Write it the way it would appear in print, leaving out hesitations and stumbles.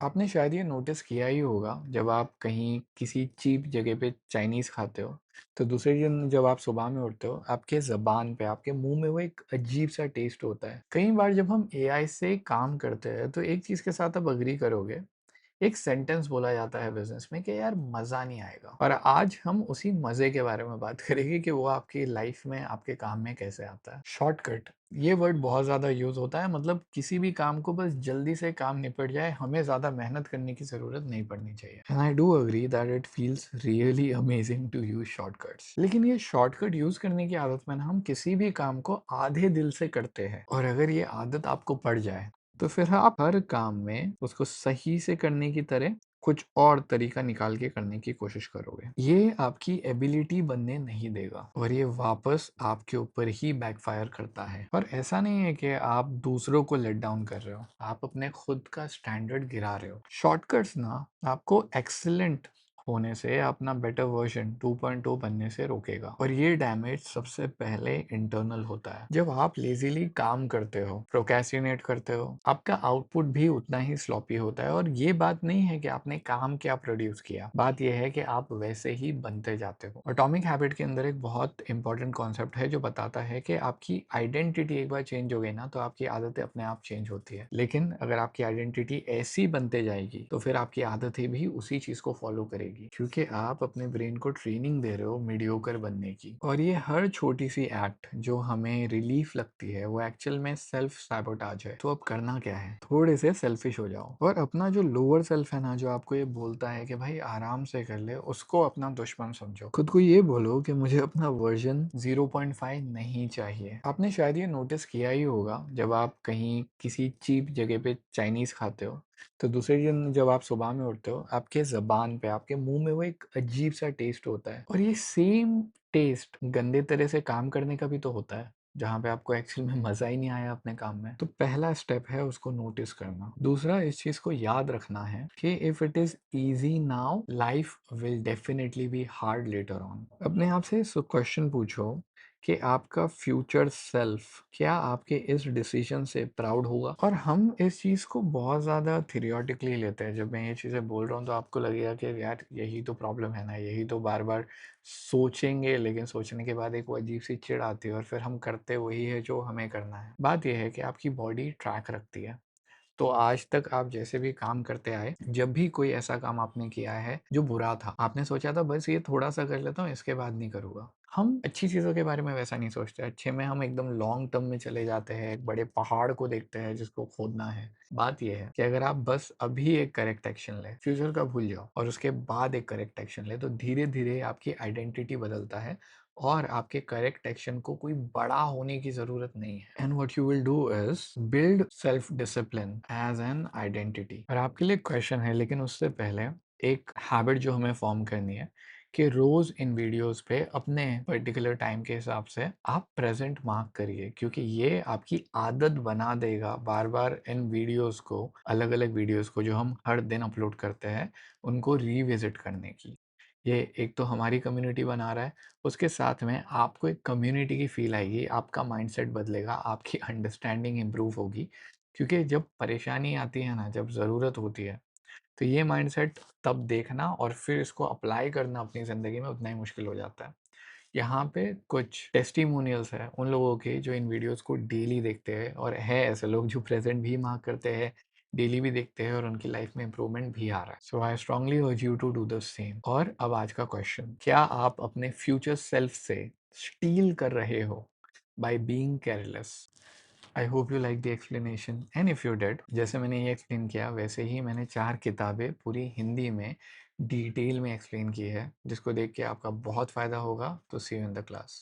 आपने शायद ये नोटिस किया ही होगा जब आप कहीं किसी चीप जगह पे चाइनीज़ खाते हो, तो दूसरे दिन जब आप सुबह में उठते हो, आपके ज़बान पे, आपके मुँह में वो एक अजीब-सा टेस्ट होता है। कई बार जब हम एआई से काम करते हैं, तो एक चीज़ के साथ आप एग्री करोगे, एक सेंटेंस बोला जाता है बिज़नेस में कि यार मज़ा नहीं आएगा। और आज हम उसी मज़े के बारे में बात करेंगे कि वो आपकी लाइफ़ में, आपके काम में कैसे आता है। शॉर्टकट, ये वर्ड बहुत ज़्यादा यूज़ होता है, मतलब किसी भी काम को बस जल्दी से काम निपट जाए, हमें ज़्यादा मेहनत करने की ज़रूरत नहीं पड़नी चाहिए। And I do agree that it feels really amazing to use shortcuts. लेकिन ये शॉर्टकट यूज़ करने की आदत में ना हम किसी भी काम को आधे दिल से करते हैं, और अगर ये आदत आपको पड़ जाए, तो फिर आप हर काम में उसको सही से करने की तरह कुछ और तरीका निकाल के करने की कोशिश करोगे। ये आपकी एबिलिटी बनने नहीं देगा, और ये वापस आपके ऊपर ही बैकफायर करता है। और ऐसा नहीं है कि आप दूसरों को लेट डाउन कर रहे हो, आप अपने खुद का स्टैंडर्ड गिरा रहे हो। शॉर्टकट्स ना आपको एक्सीलेंट होने से, अपना बेटर वर्जन 2.0 बनने से रोकेगा, और ये डैमेज सबसे पहले इंटरनल होता है। जब आप लेजीली काम करते हो, प्रोक्रेस्टिनेट करते हो, आपका आउटपुट भी उतना ही स्लॉपी होता है। और ये बात नहीं है कि आपने काम क्या प्रोड्यूस किया, बात यह है कि आप वैसे ही बनते जाते हो। एटॉमिक हैबिट के अंदर एक बहुत इंपॉर्टेंट कॉन्सेप्ट है जो बताता है कि आपकी आइडेंटिटी एक बार चेंज हो गई ना, तो आपकी आदतें अपने आप चेंज होती है। लेकिन अगर आपकी आइडेंटिटी ऐसी बनते जाएगी, तो फिर आपकी आदतें भी उसी चीज को फॉलो करेगी, क्योंकि आप अपने ब्रेन को ट्रेनिंग दे रहे हो मीडियोकर बनने की। और ये हर छोटी सी एक्ट जो हमें रिलीफ लगती है, वो एक्चुअल में सेल्फ सैबोटाज है। तो अब करना क्या है, थोड़े से सेल्फिश हो जाओ, और अपना जो लोअर सेल्फ है ना, जो आपको ये बोलता है कि भाई आराम से कर ले, उसको अपना दुश्मन समझो। खुद को ये बोलो कि मुझे अपना वर्जन 0.5 नहीं चाहिए। आपने शायद ये नोटिस किया ही होगा जब आप कहीं किसी चीप जगह पे चाइनीज खाते हो, तो दूसरे दिन जब आप सुबह में उठते हो, आपके ज़बान पे, आपके मुँह में वो एक अजीब-सा टेस्ट होता है। और ये सेम टेस्ट गंदे तरह से काम करने का भी तो होता है, जहाँ पे आपको एक्चुअल में मज़ा ही नहीं आया अपने काम में। तो पहला स्टेप है उसको नोटिस करना। दूसरा, इस चीज़ को याद रखना है कि if it is easy now, life will definitely be hard later on. अपने आप से क्वेश्चन पूछो कि आपका फ्यूचर सेल्फ क्या आपके इस डिसीजन से प्राउड होगा। और हम इस चीज़ को बहुत ज़्यादा थियोरेटिकली लेते हैं। जब मैं ये चीज़ें बोल रहा हूँ, तो आपको लगेगा कि यार यही तो प्रॉब्लम है ना, यही तो बार बार सोचेंगे, लेकिन सोचने के बाद एक वो अजीब सी चिढ़ आती है, और फिर हम करते वही है जो हमें करना है। बात यह है कि आपकी बॉडी ट्रैक रखती है। तो आज तक आप जैसे भी काम करते आए, जब भी कोई ऐसा काम आपने किया है जो बुरा था, आपने सोचा था बस ये थोड़ा सा कर लेता हूँ, इसके बाद नहीं करूँगा। हम अच्छी चीज़ों के बारे में वैसा नहीं सोचते। अच्छे में हम एकदम लॉन्ग टर्म में चले जाते हैं, एक बड़े पहाड़ को देखते हैं जिसको खोदना है। बात ये है कि अगर आप बस अभी एक करेक्ट एक्शन लें, फ्यूचर का भूल जाओ, और उसके बाद एक करेक्ट एक्शन लें, तो धीरे-धीरे आपकी आइडेंटिटी बदलता है, और आपके करेक्ट एक्शन को कोई बड़ा होने की ज़रूरत नहीं है। And what you will do is build self discipline as an identity. और आपके लिए क्वेश्चन है, लेकिन उससे पहले एक हैबिट जो हमें फॉर्म करनी है कि रोज़ इन वीडियोज़ पे अपने पर्टिकुलर टाइम के हिसाब से आप प्रेज़ेंट मार्क करिए, क्योंकि ये आपकी आदत बना देगा बार-बार इन वीडियोज़ को, अलग-अलग वीडियोज़ को जो हम हर दिन अपलोड करते हैं, उनको रिविज़िट करने की। ये एक तो हमारी कम्युनिटी बना रहा है, उसके साथ में आपको एक कम्युनिटी की फ़ील आएगी, आपका माइंडसेट बदलेगा, आपकी अंडरस्टैंडिंग इम्प्रूव होगी। क्योंकि जब परेशानी आती है ना, जब ज़रूरत होती है, तो ये माइंडसेट तब देखना और फिर इसको अप्लाई करना अपनी ज़िंदगी में उतना ही मुश्किल हो जाता है। यहाँ पे कुछ टेस्टिमोनियल्स हैं उन लोगों के जो इन वीडियोस को डेली देखते हैं, और है ऐसे लोग जो प्रेजेंट भी मार्क करते हैं, डेली भी देखते हैं, और उनकी लाइफ में इंप्रूवमेंट भी आ रहा है। So I strongly urge you to do the same. और अब आज का क्वेश्चन, क्या आप अपने फ्यूचर सेल्फ से स्टील कर रहे हो by being careless? I hope you like the explanation, and if you did, जैसे मैंने ये एक्सप्लेन किया वैसे ही मैंने 4 किताबें पूरी हिंदी में डिटेल में एक्सप्लेन की है, जिसको देख के आपका बहुत फ़ायदा होगा। तो सी यू इन द क्लास।